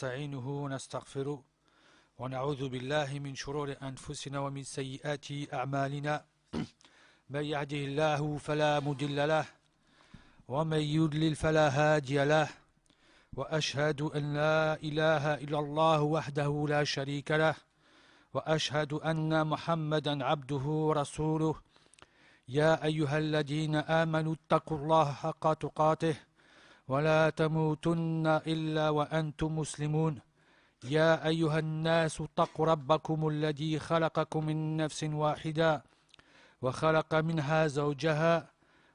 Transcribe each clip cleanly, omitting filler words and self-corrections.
ونستعينه ونستغفره ونعوذ بالله من شرور أنفسنا ومن سيئات أعمالنا من يهده الله فلا مضل له ومن يضلل فلا هادي له وأشهد أن لا إله إلا الله وحده لا شريك له وأشهد أن محمدا عبده ورسوله يا أيها الذين آمنوا اتقوا الله حق تقاته ولا تموتن إلا وأنتم مسلمون يا أيها الناس اتقوا ربكم الذي خلقكم من نفس واحدة وخلق منها زوجها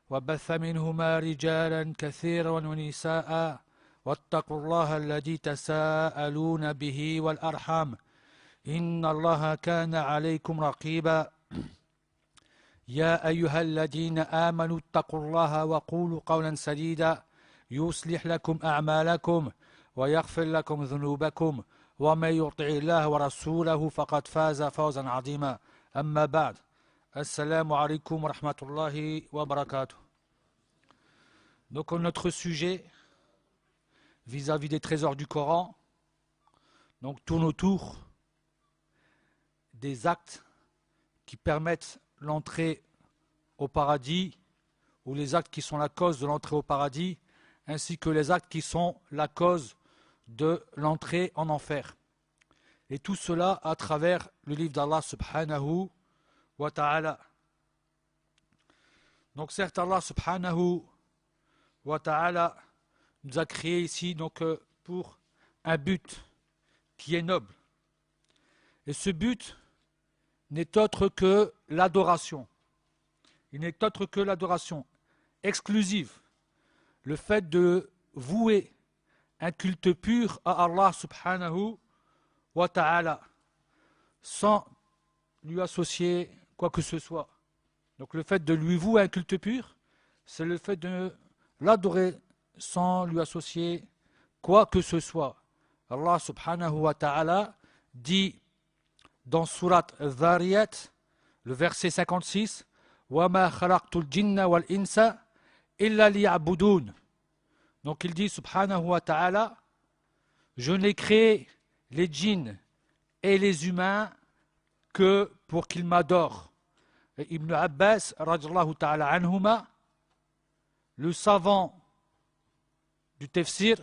وبث منهما رجالا كثيرا ونساء واتقوا الله الذي تساءلون به والأرحام إن الله كان عليكم رقيبا يا أيها الذين آمنوا اتقوا الله وقولوا قولا سديدا يصلح لكم أعمالكم ويغفر لكم ذنوبكم ومن يطع الله ورسوله فقد فاز فوزا عظيما أما بعد السلام عليكم ورحمة الله وبركاته. Donc notre sujet vis-à-vis des trésors du Coran donc tourne autour des actes qui permettent l'entrée au paradis ou les actes qui sont la cause de l'entrée au paradis ainsi que les actes qui sont la cause de l'entrée en enfer. Et tout cela à travers le livre d'Allah subhanahu wa ta'ala. Donc certes Allah subhanahu wa ta'ala nous a créé ici donc pour un but qui est noble. Et ce but n'est autre que l'adoration. Il n'est autre que l'adoration exclusive. Le fait de vouer un culte pur à Allah subhanahu wa ta'ala sans lui associer quoi que ce soit. Donc le fait de lui vouer un culte pur, c'est le fait de l'adorer sans lui associer quoi que ce soit. Allah subhanahu wa ta'ala dit dans Surat Dhariyat, le verset 56, وَمَا خَلَقْتُ الْجِنَّ وَالْإِنسَ إِلَّا لِيَعْبُدُونَ. Donc il dit subhanahu wa ta'ala, je n'ai créé les djinns et les humains que pour qu'ils m'adorent. Et Ibn Abbas, radiyallahu ta'ala anhuma, le savant du tafsir,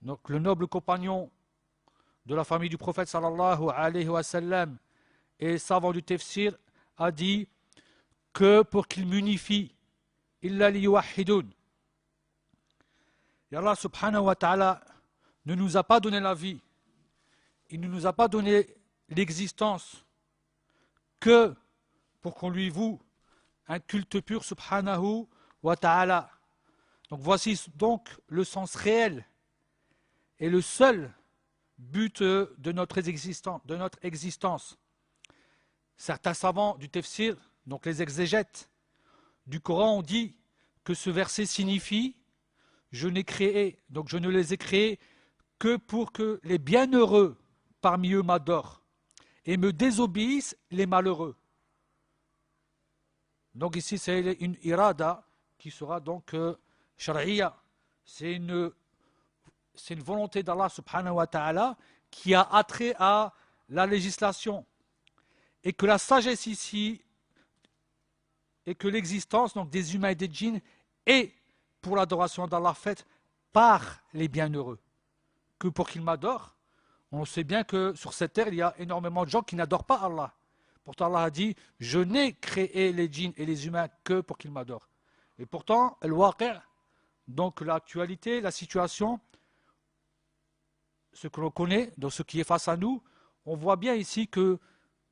donc le noble compagnon de la famille du prophète sallallahu alayhi wa sallam et savant du tafsir, a dit que pour qu'il m'unifie, illa liyuwahhidoun. Et Allah subhanahu wa ta'ala ne nous a pas donné la vie, il ne nous a pas donné l'existence que pour qu'on lui voue un culte pur subhanahu wa ta'ala. Donc voici donc le sens réel et le seul but de notre existence. Certains savants du tafsir, donc les exégètes du Coran, ont dit que ce verset signifie je ne les ai créés que pour que les bienheureux parmi eux m'adorent et me désobéissent les malheureux. Donc ici c'est une irada qui sera donc shar'iyya. C'est une volonté d'Allah subhanahu wa ta'ala qui a attrait à la législation. Et que la sagesse ici, et que l'existence donc des humains et des djinns est pour l'adoration d'Allah faite par les bienheureux. Que pour qu'ils m'adorent, on sait bien que sur cette terre, il y a énormément de gens qui n'adorent pas Allah. Pourtant Allah a dit, je n'ai créé les djinns et les humains que pour qu'ils m'adorent. Et pourtant, al-waqi', donc l'actualité, la situation, ce que l'on connaît, donc ce qui est face à nous, on voit bien ici que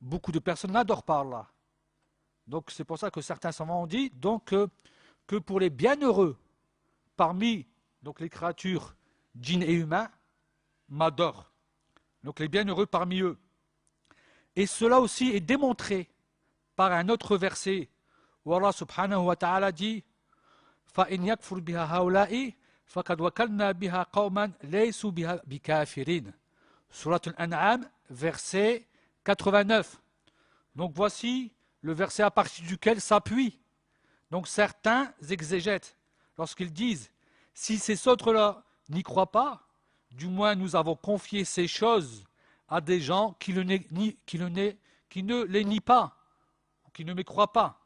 beaucoup de personnes n'adorent pas Allah. Donc c'est pour ça que certains savants ont dit donc, que pour les bienheureux, parmi donc, les créatures djinns et humains, m'adorent. Donc les bienheureux parmi eux. Et cela aussi est démontré par un autre verset où Allah subhanahu wa ta'ala dit فَإِنْ يَكْفُرْ بِهَا هَوْلَائِ فَقَدْ وَكَلْنَا بِهَا قَوْمًا لَيْسُوا بِهَا بِكَافِرِينَ. Surat Al-An'am, verset 89. Donc voici le verset à partir duquel s'appuie. Donc certains exégètes, lorsqu'ils disent si ces autres-là n'y croient pas, du moins nous avons confié ces choses à des gens qui ne les nient pas, ou qui ne me croient pas.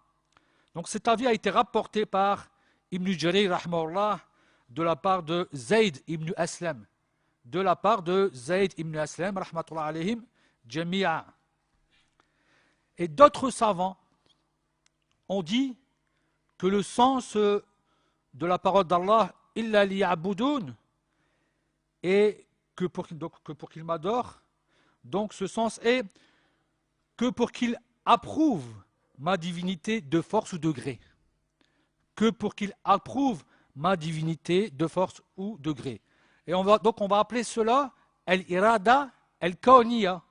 Donc cet avis a été rapporté par Ibn Jarir, rahmahullah, de la part de Zayd ibn Aslam. De la part de Zayd ibn Aslam, rahmatullah alayhim, jami'a. Et d'autres savants ont dit que le sens de la parole d'Allah, illa liya'budun, et que pour qu'il m'adore, donc ce sens est que pour qu'il approuve ma divinité de force ou de gré. Que pour qu'il approuve ma divinité de force ou de gré. Et on va appeler cela al-irada al-kawniya.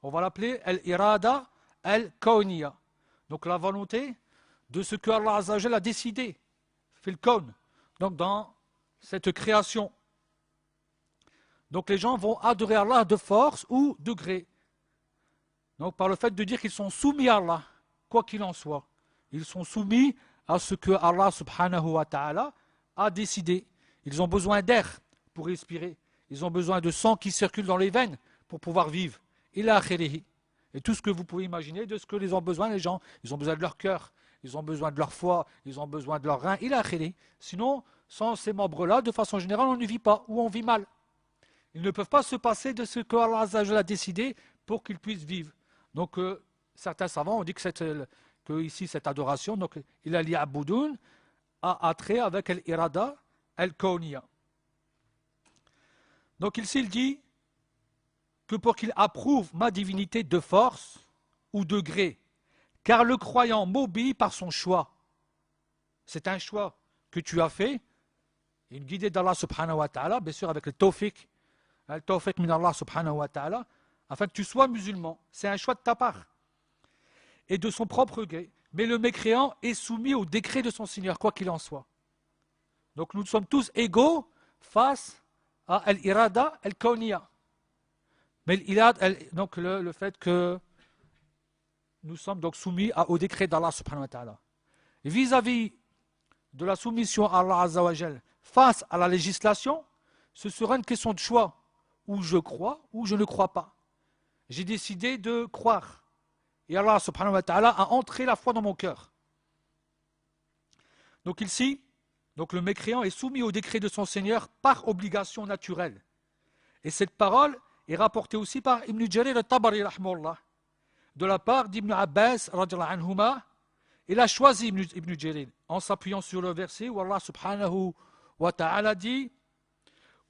On va l'appeler al-irada al-kawniya. Donc la volonté de ce que Allah Azza wa Jalla a décidé, fil kawn, donc dans cette création. Donc les gens vont adorer Allah de force ou de gré. Donc par le fait de dire qu'ils sont soumis à Allah, quoi qu'il en soit. Ils sont soumis à ce que Allah subhanahu wa ta'ala a décidé. Ils ont besoin d'air pour respirer. Ils ont besoin de sang qui circule dans les veines pour pouvoir vivre. Ila akhirihi. Et tout ce que vous pouvez imaginer de ce que ils ont besoin, les gens. Ils ont besoin de leur cœur, ils ont besoin de leur foie, ils ont besoin de leurs reins. Ila akhirihi. Sinon, sans ces membres-là, de façon générale, on ne vit pas ou on vit mal. Ils ne peuvent pas se passer de ce que Allah Azza wa Jalla a décidé pour qu'ils puissent vivre. Donc, certains savants ont dit que ici, cette adoration, donc, il a liya'budun, a attrait avec l'irada al-kawniya. Donc, ici, il dit que pour qu'il approuve ma divinité de force ou de gré, car le croyant m'obéit par son choix. C'est un choix que tu as fait, une guidée d'Allah subhanahu wa ta'ala, bien sûr avec le tawfiq min Allah subhanahu wa ta'ala, afin que tu sois musulman. C'est un choix de ta part et de son propre gré. Mais le mécréant est soumis au décret de son Seigneur, quoi qu'il en soit. Donc nous sommes tous égaux face à al-irada al-kawniya. Mais donc le fait que nous sommes donc soumis au décret d'Allah subhanahu wa ta'ala. Vis-à-vis de la soumission à Allah Azza wa Jal face à la législation, ce sera une question de choix. Où je crois ou je ne crois pas. J'ai décidé de croire. Et Allah subhanahu wa ta'ala a entré la foi dans mon cœur. Donc ici, donc le mécréant est soumis au décret de son Seigneur par obligation naturelle. Et cette parole est rapportée aussi par Ibn Jarir al-Tabari rahmahullah, de la part d'Ibn Abbas radhiyallahu anhuma. Il a choisi Ibn Jarir en s'appuyant sur le verset où Allah subhanahu wa ta'ala dit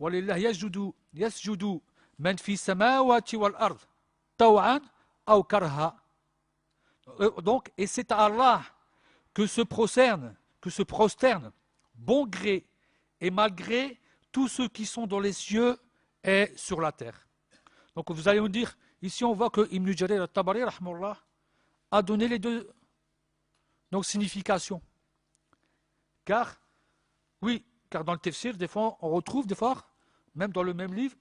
وَلِلَّهِ يَسْجُدُ مَنْ فِي السَّمَاوَاتِ وَالْأَرْضِ طَوْعًا أَوْ كَرْهًا. Donc, et c'est à Allah que se prosternent, bon gré et malgré tous ceux qui sont dans les cieux et sur la terre. Donc vous allez me dire, ici on voit que Ibn Jarir al-Tabari rahmahullah a donné les deux significations. Car dans le tafsir, des fois, on retrouve, même dans le même livre,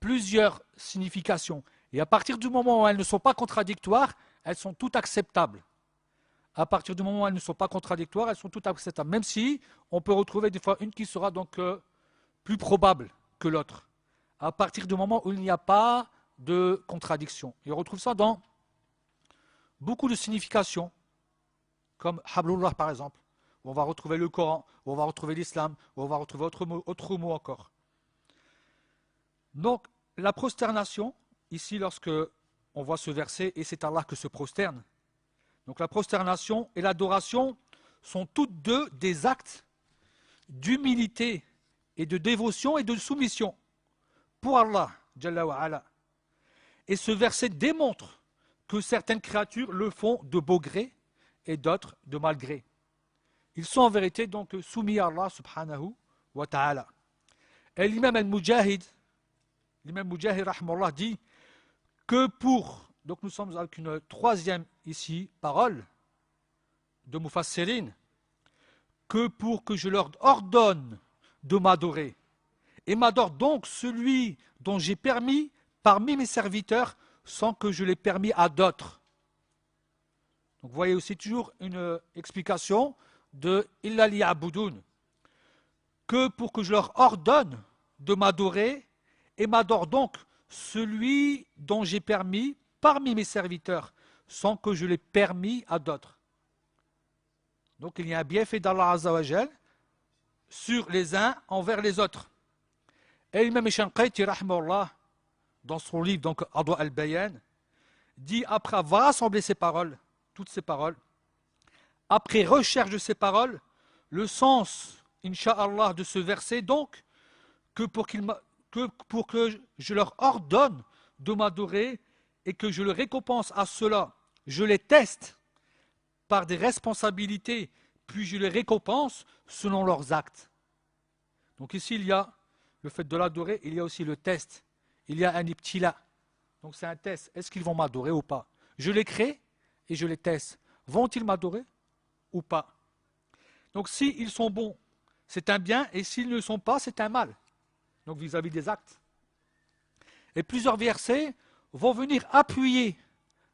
plusieurs significations. Et à partir du moment où elles ne sont pas contradictoires, elles sont toutes acceptables. À partir du moment où elles ne sont pas contradictoires, elles sont toutes acceptables. Même si on peut retrouver des fois une qui sera donc plus probable que l'autre. À partir du moment où il n'y a pas de contradiction. Et on retrouve ça dans beaucoup de significations, comme Hablullah par exemple, où on va retrouver le Coran, où on va retrouver l'islam, où on va retrouver autre mot encore. Donc, la prosternation, ici, lorsque on voit ce verset, et c'est Allah que se prosterne. Donc, la prosternation et l'adoration sont toutes deux des actes d'humilité et de dévotion et de soumission pour Allah, Jalla wa ala. Et ce verset démontre que certaines créatures le font de beau gré et d'autres de mal gré. Ils sont en vérité donc soumis à Allah subhanahu wa ta'ala. Et l'imam al-Mujahid, rahmallah, dit que donc nous sommes avec une troisième ici parole de Mufassirin, que pour que je leur ordonne de m'adorer, et m'adore donc celui dont j'ai permis parmi mes serviteurs sans que je l'ai permis à d'autres. Donc vous voyez aussi toujours une explication de illa liya'budun, que pour que je leur ordonne de m'adorer et m'adore donc celui dont j'ai permis parmi mes serviteurs, sans que je l'ai permis à d'autres. Donc il y a un bienfait d'Allah Azza wa Jal sur les uns envers les autres. Et l'imam Shanqayti, rahimahullah, dans son livre, donc Adwa al-Bayan, dit après avoir rassemblé ces paroles, toutes ces paroles, après recherche de ces paroles, le sens, incha'Allah, de ce verset, donc, que pour que je leur ordonne de m'adorer et que je le récompense à cela, je les teste par des responsabilités, puis je les récompense selon leurs actes. Donc ici, il y a le fait de l'adorer, il y a aussi le test. Il y a un ibtila. Donc c'est un test. Est-ce qu'ils vont m'adorer ou pas? Je les crée et je les teste. Vont-ils m'adorer ou pas? Donc s'ils sont bons, c'est un bien, et s'ils ne le sont pas, c'est un mal. Donc vis-à-vis des actes. Et plusieurs versets vont venir appuyer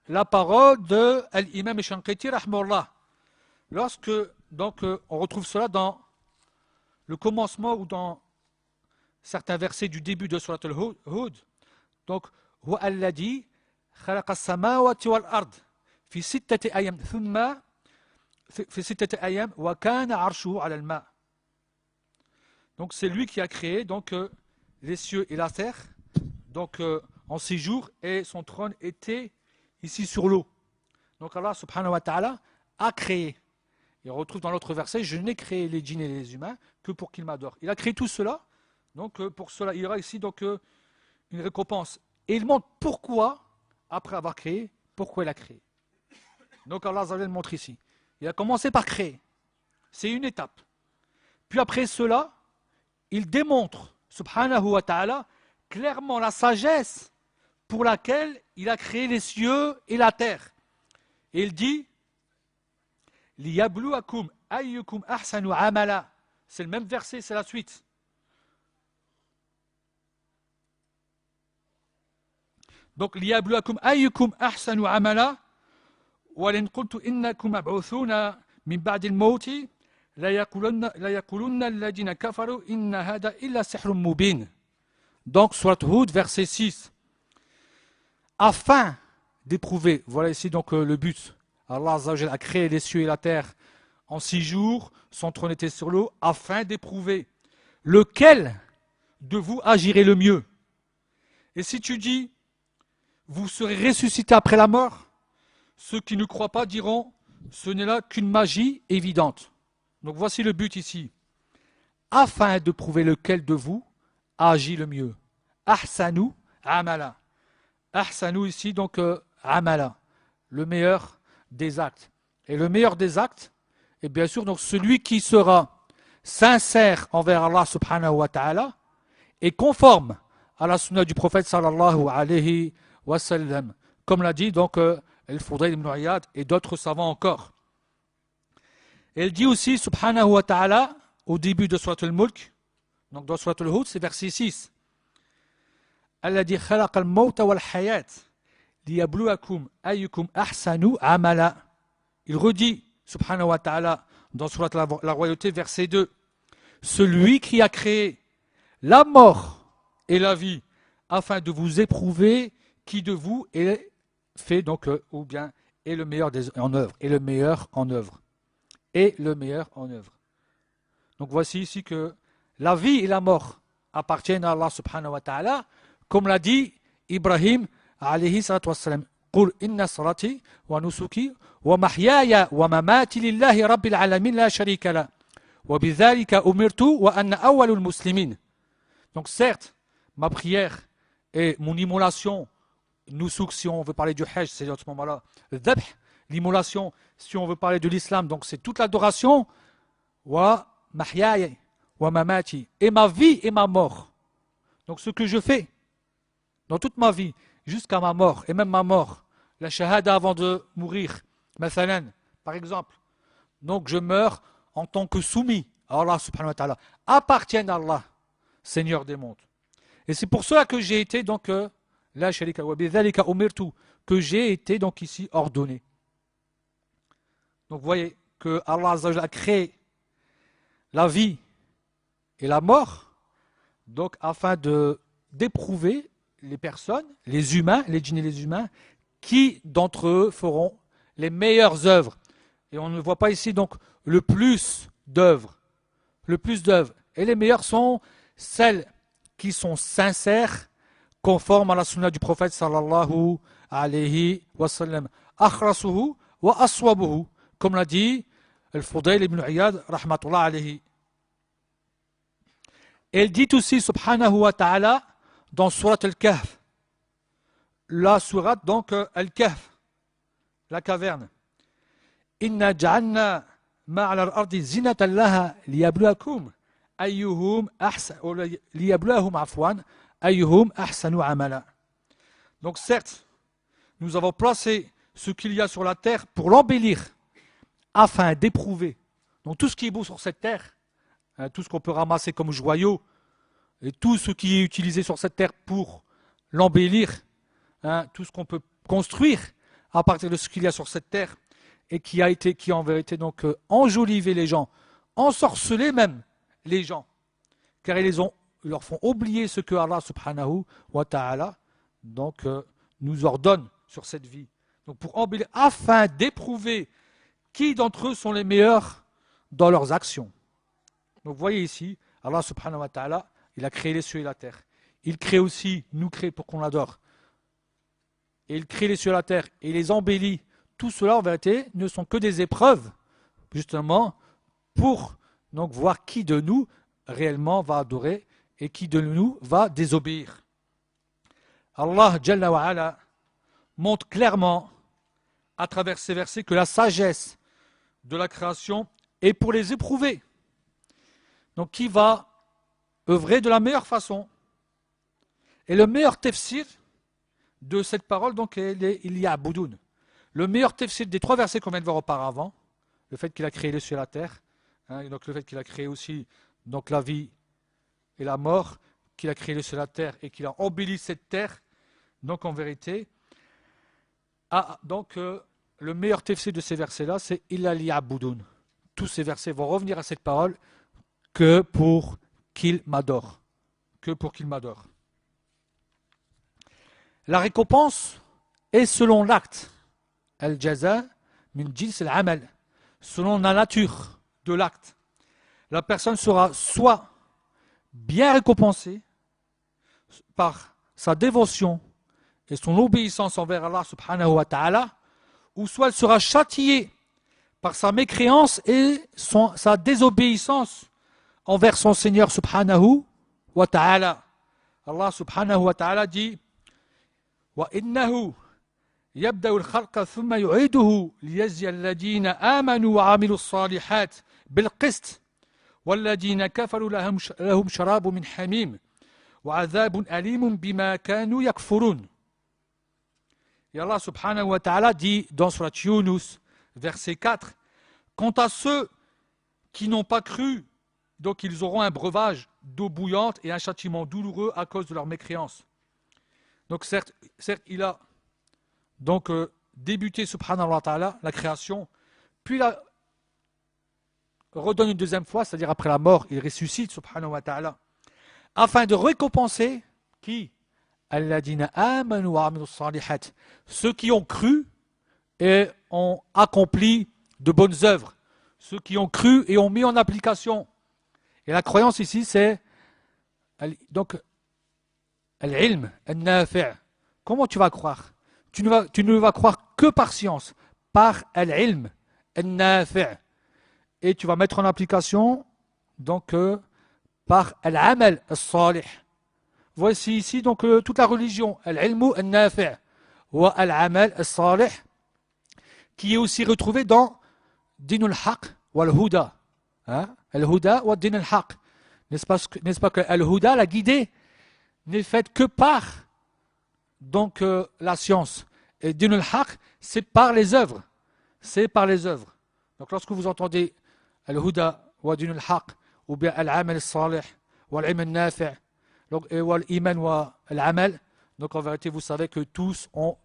la parole de l'imam Shanqayti rahimahullah. Lorsque, donc, on retrouve cela dans le commencement ou dans certains versets du début de Surat al-Hud. Donc, huwa alladhi khalaqa as-samawati wal ard fi sittati ayam thumma fi sittati ayam wa kana 'arshuhu 'ala al-ma'. Donc c'est lui qui a créé donc les cieux et la terre donc en 6 jours, et son trône était ici sur l'eau. Donc Allah subhanahu wa ta'ala a créé. Et on retrouve dans l'autre verset, je n'ai créé les djinns et les humains que pour qu'ils m'adorent. Il a créé tout cela. Donc pour cela, il y aura ici donc une récompense. Et il montre pourquoi, après avoir créé, pourquoi il a créé. Donc Allah Azza wa Jalla montre ici. Il a commencé par créer. C'est une étape. Puis après cela, il démontre, subhanahu wa ta'ala, clairement la sagesse pour laquelle il a créé les cieux et la terre. Et il dit, liyabluwakum ayyukum ahsanu amala. C'est le même verset, c'est la suite. Donc, liyabluwakum ayyukum ahsanu amala, wa lan qultu innakum mab'uthuna min ba'di al-mawti la yaqulunna alladhina kafaru inna hada illa sihrun mubin. Donc, Surat Hud, verset 6. Afin d'éprouver, voilà ici donc le but. Allah Azza wa Jalla a créé les cieux et la terre en 6 jours, son trône était sur l'eau, afin d'éprouver lequel de vous agirait le mieux. Et si tu dis, vous serez ressuscité après la mort, ceux qui ne croient pas diront, ce n'est là qu'une magie évidente. Donc voici le but ici. Afin de prouver lequel de vous agit le mieux. Ahsanu amala. Ahsanu ici, donc amala, le meilleur des actes. Et le meilleur des actes est bien sûr donc celui qui sera sincère envers Allah subhanahu wa ta'ala et conforme à la sunna du prophète sallallahu alayhi wa sallam. Comme l'a dit donc Al-Fudayl ibn Iyad et d'autres savants encore. Et il dit aussi subhanahu wa ta'ala au début de Surat al-Mulk, donc dans Surat al-Hud, c'est verset 6. Alladhi khalaqa al-mawta wal-hayat liyabluwakum ayyukum ahsanu amala. Il redit, subhanahu wa ta'ala, dans Surat la Royauté, verset 2, celui qui a créé la mort et la vie, afin de vous éprouver qui de vous est fait, donc, ou bien est le meilleur en œuvre, et le meilleur en œuvre. Et le meilleur en œuvre. Donc voici ici que la vie et la mort appartiennent à Allah subhanahu wa ta'ala, comme l'a dit Ibrahim alayhi salatu wassalam. قل إن صلاتي ونسكي ومحياي ومماتي لله رب العالمين لا شريك له وبذلك أمرت وأنا أول المسلمين. Donc certes, ma prière et mon immolation, nusuk si on veut parler du hajj, c'est à ce moment-là, dhabh, l'immolation si on veut parler de l'islam, donc c'est toute l'adoration, wa mahyaya wa mamati, et ma vie et ma mort. Donc ce que je fais dans toute ma vie jusqu'à ma mort, et même ma mort, la shahada avant de mourir, mathalan, par exemple. Donc je meurs en tant que soumis à Allah subhanahu wa ta'ala, appartiennent à Allah, Seigneur des mondes. Et c'est pour cela que j'ai été donc, la sharika wa bidhalika umirtu, que j'ai été donc ici ordonné. Donc vous voyez que Allah Azza wa Jalla a créé la vie et la mort, donc afin de d'éprouver les personnes, les humains, les djinns et les humains, qui d'entre eux feront les meilleures œuvres. Et on ne voit pas ici donc le plus d'œuvres. Le plus d'œuvres. Et les meilleures sont celles qui sont sincères, conformes à la sunna du prophète sallallahu alayhi wa sallam. Akhrasuhu wa aswabuhu. Comme l'a dit Al-Fudayl ibn Iyad, rahmatullah alayhi. Et il dit aussi, subhanahu wa ta'ala, dans Surat Al-Kahf, la Surat donc Al-Kahf, la caverne. Inna ja'alna ma'ala al-ardi zinatan laha liyabluwakum ayyuhum ahsan liyabluwahum afwan ayyuhum ahsanu amala. Donc certes, nous avons placé ce qu'il y a sur la terre pour l'embellir, afin d'éprouver. Donc tout ce qui est beau sur cette terre, tout ce qu'on peut ramasser comme joyaux, et tout ce qui est utilisé sur cette terre pour l'embellir, tout ce qu'on peut construire à partir de ce qu'il y a sur cette terre, et qui a en vérité donc enjolivé les gens, ensorcelé même les gens, car ils leur font oublier ce que Allah subhanahu wa ta'ala donc nous ordonne sur cette vie. Donc pour embellir, afin d'éprouver qui d'entre eux sont les meilleurs dans leurs actions. Donc vous voyez ici, Allah subhanahu wa ta'ala, il a créé les cieux et la terre. Il crée aussi, nous crée pour qu'on l'adore. Et il crée les cieux et la terre et il les embellit. Tout cela en vérité ne sont que des épreuves, justement, pour donc voir qui de nous réellement va adorer et qui de nous va désobéir. Allah Jalla wa Ala montre clairement à travers ces versets que la sagesse de la création est pour les éprouver. Donc qui va œuvrer de la meilleure façon. Et le meilleur tafsir de cette parole, donc, il y a Boudoun. Le meilleur tafsir des trois versets qu'on vient de voir auparavant, le fait qu'il a créé les cieux et la terre, et donc le fait qu'il a créé aussi donc, la vie et la mort, qu'il a créé les cieux et la terre et qu'il a embelli cette terre, donc en vérité, le meilleur tafsir de ces versets-là, c'est « Illa liya'budun ». Tous ces versets vont revenir à cette parole que pour qu'il m'adore. Que pour qu'il m'adore. La récompense est selon l'acte. Al-jaza min jins al-amal. Selon la nature de l'acte. La personne sera soit bien récompensée par sa dévotion et son obéissance envers Allah subhanahu wa ta'ala, ou soit elle sera châtiée par sa mécréance et sa désobéissance envers son Seigneur subhanahu wa ta'ala. Allah subhanahu wa ta'ala dit وَإِنَّهُ يَبْدَأُ الْخَلْقَ ثُمَّ يُعِيدُهُ لِيَجْزِيَ الَّذِينَ آمَنُوا وَعَمِلُوا الصَّالِحَاتِ بِالْقِسْطِ وَالَّذِينَ كَفَرُوا لَهُمْ شَرَابٌ مِّنْ حَمِيمٍ وَعَذَابٌ أَلِيمٌ بِمَا كَانُوا يَكْفُرُونَ. Et Allah subhanahu wa ta'ala dit dans Surat Yunus, verset 4, quant à ceux qui n'ont pas cru, donc ils auront un breuvage d'eau bouillante et un châtiment douloureux à cause de leur mécréance. Donc certes il a donc débuté subhanahu wa ta'ala la création, puis il a redonne une deuxième fois, c'est-à-dire après la mort, il ressuscite subhanahu wa ta'ala, afin de récompenser qui? Alladina amanu wa amilu salihat, ceux qui ont cru et ont accompli de bonnes œuvres, ceux qui ont cru et ont mis en application. Et la croyance ici, c'est donc al-ilm, al-nafi'. Comment tu vas croire? Tu ne vas croire que par science, par al-ilm, al-nafi'. Et tu vas mettre en application donc par al-amal al-salih. Voici ici donc toute la religion, al-ilmu al-nafi' wa al-amal al-salih, qui est aussi retrouvé dans din al-haq wa al-huda. Al-huda wa din al-haq. N'est-ce pas que al-huda, la guidée, n'est faite que par donc la science. Et din al-haq, c'est par les œuvres. C'est par les œuvres. Donc lorsque vous entendez al-huda wa din al-haq, ou bien al-amal al-salih wa al-ilm al-nafi', l'iman wa l'amal, donc en vérité vous savez que tous ont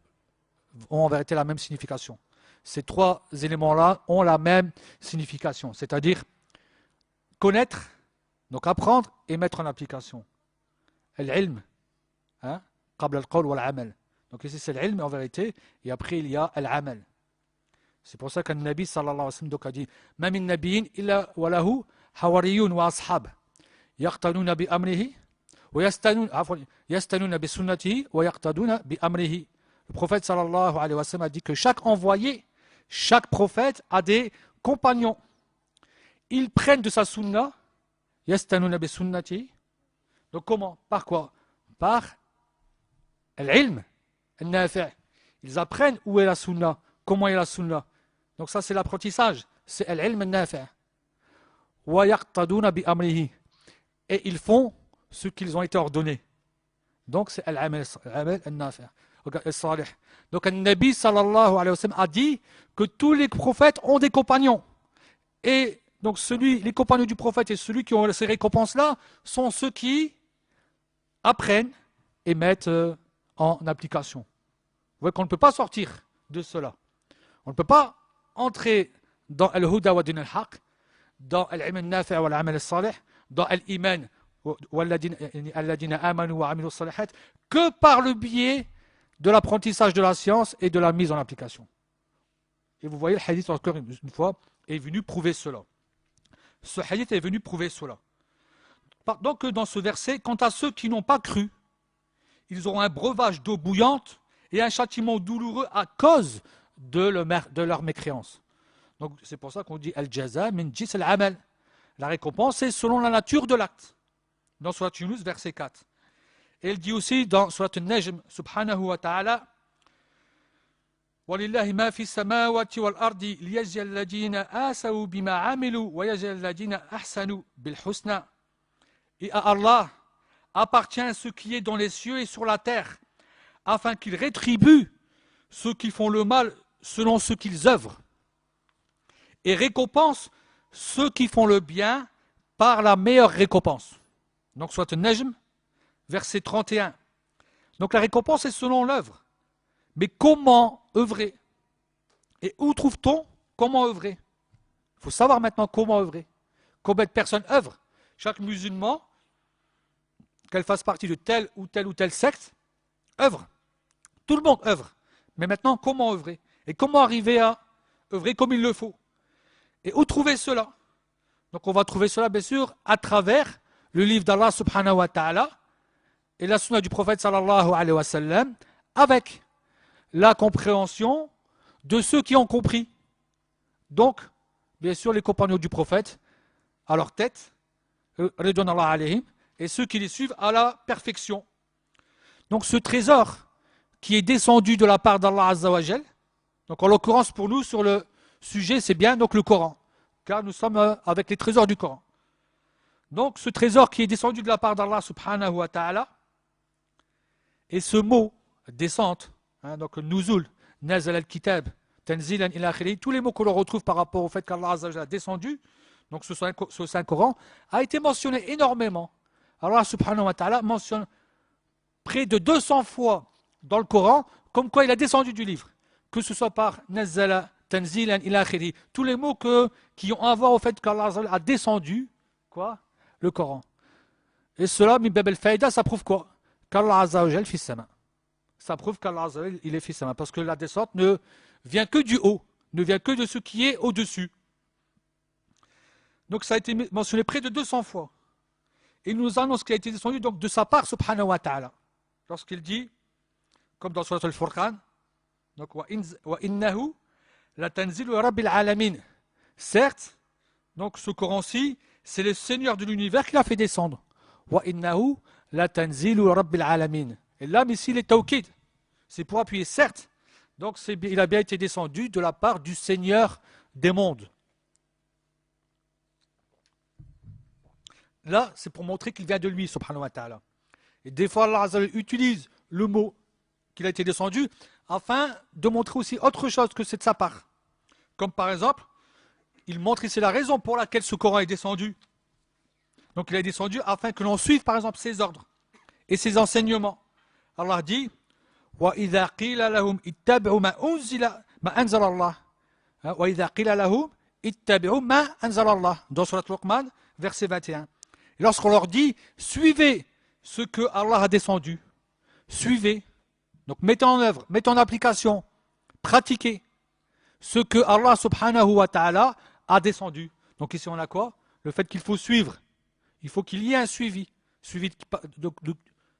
en vérité la même signification. Ces trois éléments-là ont la même signification, c'est-à-dire connaître, donc apprendre et mettre en application. L'ilm, قبل القول والعمل. Donc ici c'est l'ilm en vérité, et après il y a al-amal. C'est pour ça qu'un Nabi sallallahu alayhi wa sallam donc a dit ما من نبي إلا وله حواريون وأصحاب يقتدون بأمره ويستنون بسنته ويقتدون بأمره. Le prophète sallallahu alayhi wa sallam a dit que chaque envoyé, chaque prophète a des compagnons. Ils prennent de sa sunna, yastanuna bi sunnati. Donc comment? Par quoi? Par l'ilm, al-nafi'. Ils apprennent où est la sunna, comment est la sunna. Donc ça c'est l'apprentissage, c'est l'ilm al-nafi'. Wa yaqtaduna bi amrihi. Et ils font ce qu'ils ont été ordonnés. Donc c'est al-amal al-nafi'. Donc un Nabi sallallahu alayhi wa sallam a dit que tous les prophètes ont des compagnons. Et donc les compagnons du prophète et celui qui ont ces récompenses-là sont ceux qui apprennent et mettent en application. Vous voyez qu'on ne peut pas sortir de cela. On ne peut pas entrer dans al-huda wa din al-haq, dans al-ilm al-nafi' wa al-amal al-salih, dans al-iman alladina amanu wa amilu salihat, que par le biais de l'apprentissage de la science et de la mise en application. Et vous voyez, le hadith, encore une fois, est venu prouver cela. Ce hadith est venu prouver cela. Donc, dans ce verset, quant à ceux qui n'ont pas cru, ils auront un breuvage d'eau bouillante et un châtiment douloureux à cause de leur mécréance. Donc, c'est pour ça qu'on dit al-jaza min jins al-amal. La récompense est selon la nature de l'acte. Dans Surat Yunus, verset 4. Et il dit aussi dans Surat An-Najm, subhanahu wa ta'ala, وَلِلَّهِ مَا فِي السَّمَاوَاتِ وَالْأَرْضِ لِيَجْزِيَ الَّذِينَ آسَوْا بِمَا عَمِلُوا وَيَجْزِيَ الَّذِينَ أَحْسَنُوا بِالْحُسْنَى. Et à Allah appartient ce qui est dans les cieux et sur la terre, afin qu'il rétribue ceux qui font le mal selon ce qu'ils œuvrent, et récompense ceux qui font le bien par la meilleure récompense. Donc, soit Najm, verset 31. Donc, la récompense est selon l'œuvre. Mais comment œuvrer? Et où trouve-t-on comment œuvrer? Il faut savoir maintenant comment œuvrer. Combien de personnes œuvrent? Chaque musulman, qu'elle fasse partie de telle ou telle secte, œuvre. Tout le monde œuvre. Mais maintenant, comment œuvrer? Et comment arriver à œuvrer comme il le faut? Et où trouver cela? Donc on va trouver cela bien sûr à travers le livre d'Allah subhanahu wa ta'ala et la sunna du prophète sallallahu alayhi wa sallam, avec la compréhension de ceux qui ont compris. Donc, bien sûr, les compagnons du prophète à leur tête, ridwanallah alayhim, et ceux qui les suivent à la perfection. Donc ce trésor qui est descendu de la part d'Allah azza wa jal, donc en l'occurrence pour nous sur le sujet c'est bien donc le Coran, car nous sommes avec les trésors du Coran. Donc ce trésor qui est descendu de la part d'Allah subhanahu wa ta'ala, et ce mot descente, donc nuzul, nazal al-kitab, tanzilan ila akhiri, tous les mots que l'on retrouve par rapport au fait qu'Allah azza wa jal a descendu, donc ce Saint-Coran, a été mentionné énormément. Allah subhanahu wa ta'ala mentionne près de 200 fois dans le Coran comme quoi il a descendu du livre, que ce soit par nazala, tanzilan ila akhiri, tous les mots qui ont à voir au fait qu'Allah a descendu le Coran. Et cela, min bab al-faïda, ça prouve quoi? Qu'Allah azza wa jal fi sama. Ça prouve qu'Allah azza wa jal il est fi sama, parce que la descente ne vient que du haut, ne vient que de ce qui est au-dessus. Donc ça a été mentionné près de 200 fois. Il nous annonce qu'il a été descendu donc de sa part, subhanahu wa ta'ala. Lorsqu'il dit, comme dans Surat al-Furqan, donc wa innahu la tanzilu rabbil alamin. Certes, donc ce Coran-ci, c'est le Seigneur de l'univers qui l'a fait descendre. Wa innahu la tanzilu rabbil alamin. Et là, ici, les tawkid, c'est pour appuyer, certes. Donc il a bien été descendu de la part du Seigneur des mondes. Là, c'est pour montrer qu'il vient de lui, subhanahu wa ta'ala. Et des fois, Allah Azza wa Jalla utilise le mot qu'il a été descendu afin de montrer aussi autre chose que c'est de sa part. Comme par exemple, il montre ici la raison pour laquelle ce Coran est descendu. Donc il est descendu afin que l'on suive par exemple ses ordres et ses enseignements. Allah dit وَإِذَا قِيلَ لَهُمْ اتَّبِعُوا مَا أَنزَلَ اللَّهُ وَإِذَا قِيلَ لَهُمْ اتَّبِعُوا مَا أَنزَلَ اللَّهُ dans Surat Luqman, verset 21. Et lorsqu'on leur dit, suivez ce que Allah a descendu, suivez, donc mettez en œuvre, mettez en application, pratiquez ce que Allah subhanahu wa ta'ala a descendu. Donc ici on a quoi? Le fait qu'il faut suivre. Il faut qu'il y ait un suivi. Suivi de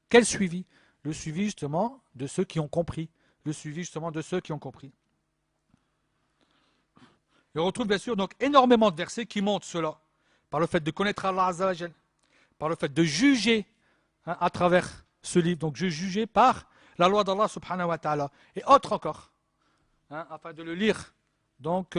quel suivi? Le suivi justement de ceux qui ont compris. Le suivi justement de ceux qui ont compris. Et on retrouve bien sûr donc énormément de versets qui montrent cela. Par le fait de connaître Allah Azza wa Jal, par le fait de juger à travers ce livre. Donc je jugeais par la loi d'Allah subhanahu wa ta'ala. Et autre encore. Afin de le lire. Donc,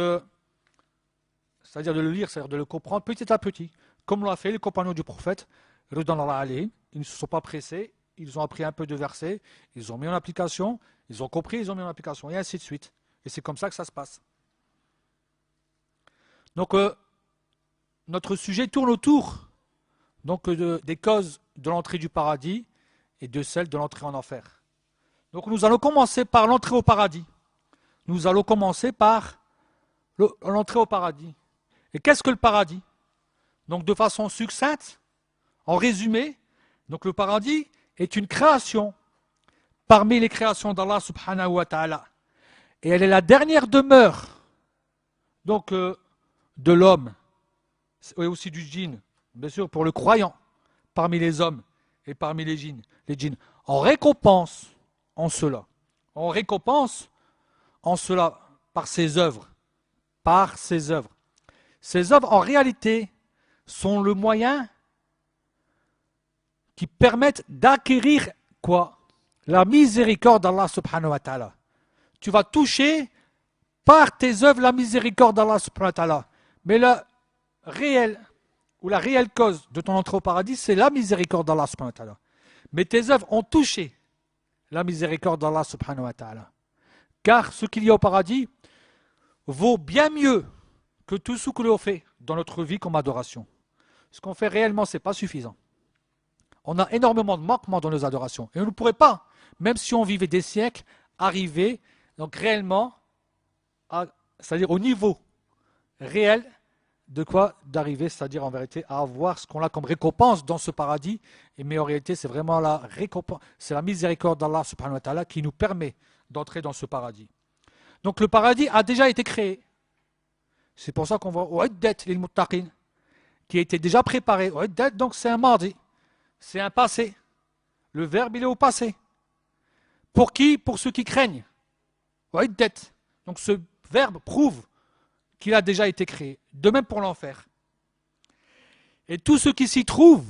c'est-à-dire de le lire, c'est-à-dire de le comprendre petit à petit. Comme l'ont fait les compagnons du prophète, Ridwanullah alayhim. Ils ne se sont pas pressés, ils ont appris un peu de versets, ils ont mis en application, ils ont compris, ils ont mis en application, et ainsi de suite. Et c'est comme ça que ça se passe. Donc, notre sujet tourne autour donc, des causes de l'entrée du paradis et de celles de l'entrée en enfer. Donc, nous allons commencer par l'entrée au paradis. Nous allons commencer par l'entrée au paradis. Et qu'est-ce que le paradis? Donc, de façon succincte, en résumé, donc le paradis est une création parmi les créations d'Allah subhanahu wa ta'ala. Et elle est la dernière demeure donc, de l'homme et aussi du djinn, bien sûr pour le croyant, parmi les hommes et parmi les djinns. En récompense en cela. En récompense en cela par ses œuvres. Par ses œuvres. Ces œuvres, en réalité, sont le moyen qui permettent d'acquérir quoi? La miséricorde d'Allah subhanahu wa ta'ala. Tu vas toucher par tes œuvres la miséricorde d'Allah subhanahu wa ta'ala. Mais le réel, ou la réelle cause de ton entrée au paradis, c'est la miséricorde d'Allah subhanahu wa ta'ala. Mais tes œuvres ont touché la miséricorde d'Allah subhanahu wa ta'ala. Car ce qu'il y a au paradis vaut bien mieux que tout ce que l'on fait dans notre vie comme adoration. Ce qu'on fait réellement, ce n'est pas suffisant. On a énormément de manquements dans nos adorations. Et on ne pourrait pas, même si on vivait des siècles, arriver donc réellement, c'est-à-dire au niveau réel de quoi d'arriver, c'est-à-dire en vérité à avoir ce qu'on a comme récompense dans ce paradis. Mais en réalité, c'est vraiment la récompense, c'est la miséricorde d'Allah subhanahu wa ta'ala qui nous permet d'entrer dans ce paradis. Donc le paradis a déjà été créé. C'est pour ça qu'on voit U'iddat lil muttaqin, qui a été déjà préparé. U'iddat, donc c'est un mardi. C'est un passé. Le verbe, il est au passé. Pour qui? Pour ceux qui craignent. U'iddat. Donc ce verbe prouve qu'il a déjà été créé. De même pour l'enfer. Et tout ce qui s'y trouve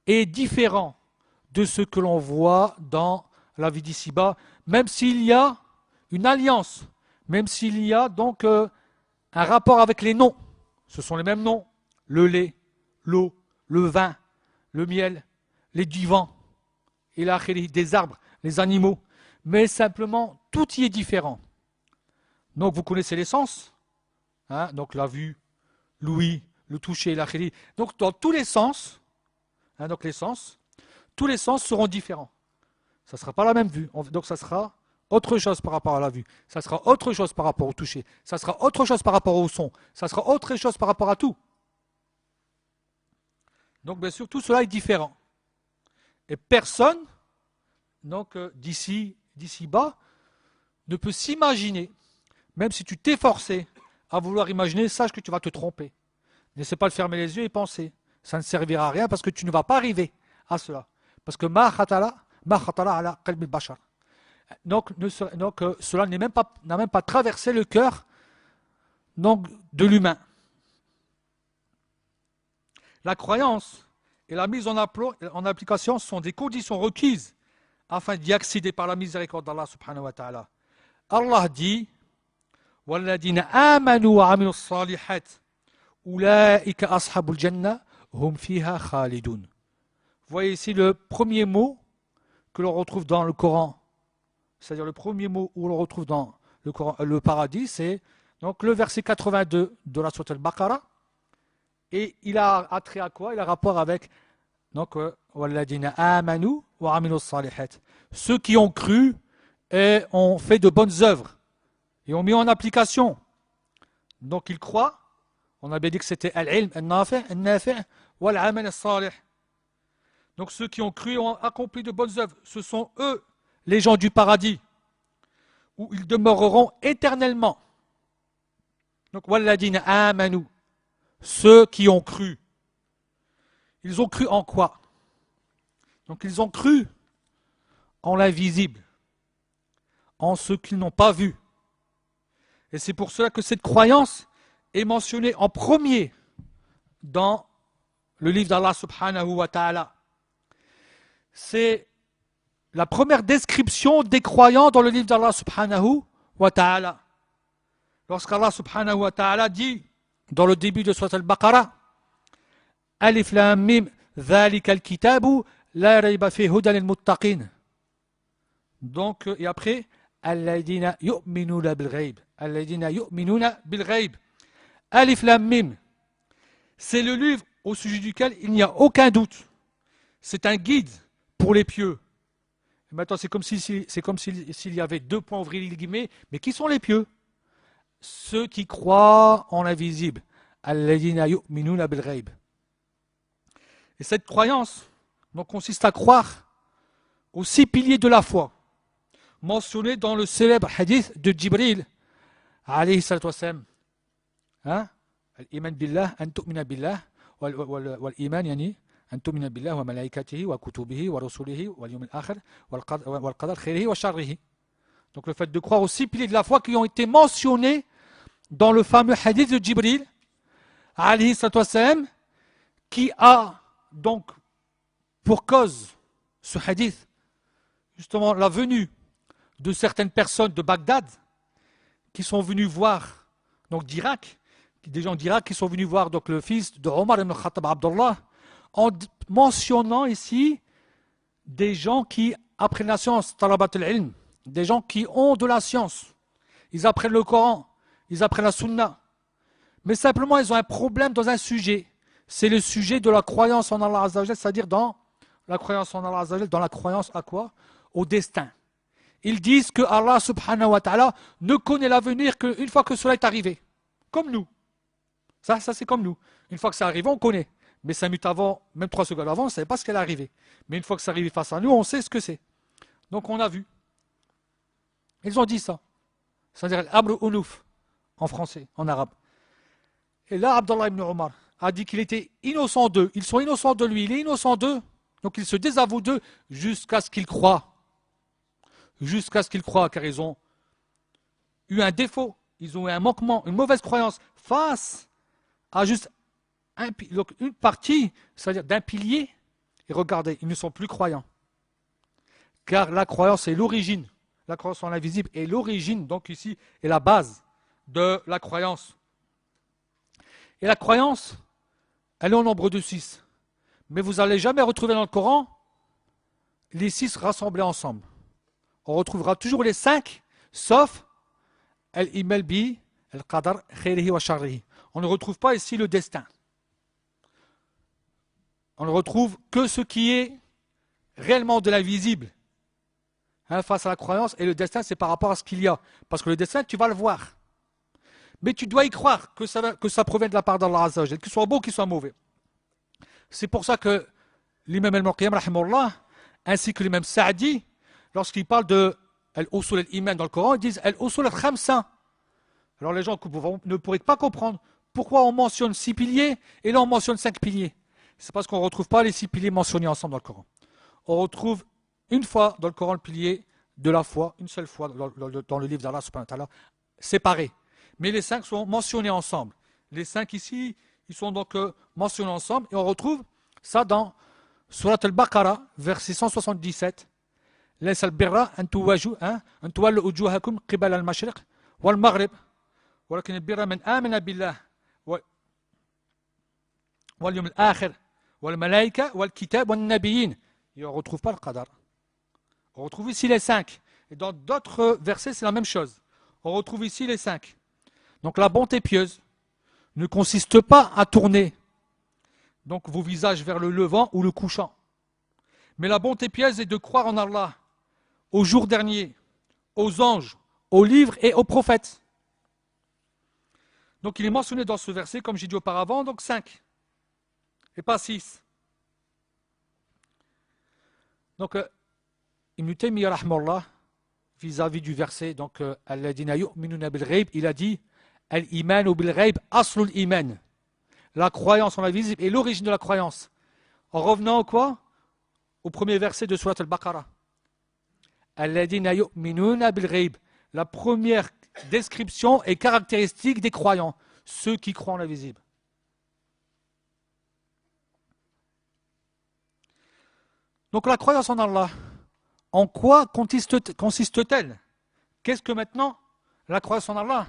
est différent de ce que l'on voit dans la vie d'ici-bas, même s'il y a une alliance, même s'il y a donc un rapport avec les noms. Ce sont les mêmes noms. Le lait, l'eau, le vin, le miel, les divans, et des arbres, les animaux. Mais simplement, tout y est différent. Donc vous connaissez les sens. Donc la vue, l'ouïe, le toucher, l'akhiri. Donc dans tous les sens, donc les sens, tous les sens seront différents. Ça ne sera pas la même vue. Donc ça sera autre chose par rapport à la vue. Ça sera autre chose par rapport au toucher. Ça sera autre chose par rapport au son. Ça sera autre chose par rapport à tout. Donc bien sûr, tout cela est différent. Et personne, donc d'ici bas, ne peut s'imaginer, même si tu t'es forcé à vouloir imaginer, sache que tu vas te tromper. N'essaie pas de fermer les yeux et penser. Ça ne servira à rien parce que tu ne vas pas arriver à cela. Parce que ma khatala ala qalbi bashar. Donc cela n'a même pas traversé le cœur donc, de l'humain. La croyance et la mise en application sont des conditions requises afin d'y accéder par la miséricorde d'Allah subhanahu wa ta'ala. Allah dit وَالَّذِينَ آمَنُوا وَعَمِلُوا الصَّالِحَاتِ أُولَٰئِكَ أَصْحَابُ الْجَنَّةِ هُمْ فِيهَا خَالِدُونَ. Vous voyez ici le premier mot que l'on retrouve dans le Coran. C'est-à-dire le premier mot où l'on retrouve dans le Coran, le paradis, c'est donc le verset 82 de la sourate Al-Baqarah. Et il a attrait à quoi? Il a rapport avec donc وَالَّذِينَ آمَنُوا وَعَمِلُوا الصَّالِحَاتِ. Ceux qui ont cru et ont fait de bonnes œuvres et ont mis en application. Donc ils croient. On avait dit que c'était al-ilm, al-nafi', al-nafi' wal-amal al-salih. Donc ceux qui ont cru et ont accompli de bonnes œuvres, ce sont eux, les gens du paradis, où ils demeureront éternellement. Donc, walladina amanu, ceux qui ont cru. Ils ont cru en quoi? Donc ils ont cru en l'invisible, en ce qu'ils n'ont pas vu. Et c'est pour cela que cette croyance est mentionnée en premier dans le livre d'Allah subhanahu wa ta'ala. C'est la première description des croyants dans le livre d'Allah subhanahu wa ta'ala. Lorsqu'Allah subhanahu wa ta'ala dit dans le début de Surat al-Baqarah, Alif lam mim dhalika al-kitabu la rayba fi hudan lil-muttaqin. Donc et après alladina yu'minuna bil ghaib. Alladina yu'minuna bil ghaib. Alif lam mim. C'est le livre au sujet duquel il n'y a aucun doute. C'est un guide pour les pieux. Et maintenant, c'est comme s'il y avait deux points ouvriers guillemets, mais qui sont les pieux? Ceux qui croient en l'invisible. Alladina yu'minuna bil ghaib. Et cette croyance donc, consiste à croire aux 6 piliers de la foi, mentionnés dans le célèbre hadith de Jibril, alayhi salatu wassalam. Hein? Al-iman billah, an tu'mina billah, wal-iman yani, an tu'mina billah wa malaikatihi wa kutubihi wa rusulihi wal yawmil akhir wal qadar khairihi wa sharrihi. Donc le fait de croire aux 6 piliers de la foi qui ont été mentionnés dans le fameux hadith de Jibril, alayhi salatu wassalam, qui a donc pour cause ce hadith, justement la venue de certaines personnes de Bagdad qui sont venues voir, donc d'Irak, des gens d'Irak qui sont venus voir donc le fils de Omar ibn Khattab Abdullah, en mentionnant ici des gens qui apprennent la science, talabat al-ilm, des gens qui ont de la science. Ils apprennent le Coran, ils apprennent la Sunna. Mais simplement, ils ont un problème dans un sujet. C'est le sujet de la croyance en Allah Azza wa Jal, c'est-à-dire dans la croyance en Allah Azza wa Jal, dans la croyance à quoi? Au destin. Ils disent que Allah subhanahu wa ta'ala ne connaît l'avenir qu'une fois que cela est arrivé. Comme nous. Ça c'est comme nous. Une fois que c'est arrivé, on connaît. Mais 5 minutes avant, même 3 secondes avant, on ne savait pas ce qu'elle est arrivée. Mais une fois que c'est arrivé face à nous, on sait ce que c'est. Donc on a vu. Ils ont dit ça. C'est-à-dire l'amr unuf en français, en arabe. Et là, Abdullah ibn Omar a dit qu'il était innocent d'eux. Ils sont innocents de lui, il est innocent d'eux. Donc ils se désavouent d'eux jusqu'à ce qu'ils croient. Jusqu'à ce qu'ils croient, car ils ont eu un défaut, ils ont eu un manquement, une mauvaise croyance face à juste une partie, c'est-à-dire d'un pilier. Et regardez, ils ne sont plus croyants. Car la croyance est l'origine. La croyance en l'invisible est l'origine, donc ici, est la base de la croyance. Et la croyance, elle est au nombre de 6. Mais vous n'allez jamais retrouver dans le Coran les 6 rassemblés ensemble. On retrouvera toujours les 5, sauf al-imal bi, al-qadar, khairihi wa sharrihi. On ne retrouve pas ici le destin. On ne retrouve que ce qui est réellement de l'invisible. Face à la croyance, et le destin, c'est par rapport à ce qu'il y a. Parce que le destin, tu vas le voir. Mais tu dois y croire que ça provient de la part d'Allah Azza wa Jal, qu'il soit beau, qu'il soit mauvais. C'est pour ça que l'imam al-Murqiyam, rahimahullah, ainsi que l'imam Sa'di, lorsqu'ils parlent de al-usul al-iman dans le Coran, ils disent al-usul al-khamsa. Alors les gens ne pourraient pas comprendre pourquoi on mentionne 6 piliers et là on mentionne 5 piliers. C'est parce qu'on ne retrouve pas les 6 piliers mentionnés ensemble dans le Coran. On retrouve une fois dans le Coran le pilier de la foi, une seule fois dans le livre d'Allah subhanahu wa ta'ala, séparé. Mais les 5 sont mentionnés ensemble. Les 5 ici, ils sont donc mentionnés ensemble et on retrouve ça dans Surat al-Baqarah, verset 177. ليس البر أن تولوا وجوهكم قبل المشرق والمغرب ولكن البر من آمن بالله واليوم الآخر والملائكة والكتاب والنبيين. Et on ne retrouve pas le qadar. On retrouve ici les 5. Et dans d'autres versets, c'est la même chose. On retrouve ici les 5. Donc la bonté pieuse ne consiste pas à tourner donc vos visages vers le levant ou le couchant. Mais la bonté pieuse est de croire en Allah, au jour dernier, aux anges, aux livres et aux prophètes. Donc il est mentionné dans ce verset, comme j'ai dit auparavant, donc 5, et pas 6. Donc, Ibn Taymiyyah rahmallah, vis-à-vis du verset, donc, Alladina yu'minuna bil ghaib, il a dit Al-imanu bil ghaib aslul iman. La croyance en l'invisible est l'origine de la croyance. En revenant au quoi? Au premier verset de Surat al-Baqarah. Alladina yu'minuna bil ghaib. La première description et caractéristique des croyants, ceux qui croient en l'invisible. Donc la croyance en Allah, en quoi consiste-t-elle? Qu'est-ce que maintenant la croyance en Allah?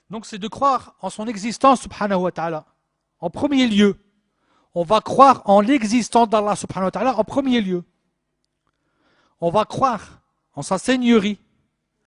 Donc c'est de croire en son existence subhanahu wa ta'ala. En premier lieu, on va croire en l'existence d'Allah subhanahu wa ta'ala en premier lieu. On va croire en sa seigneurie,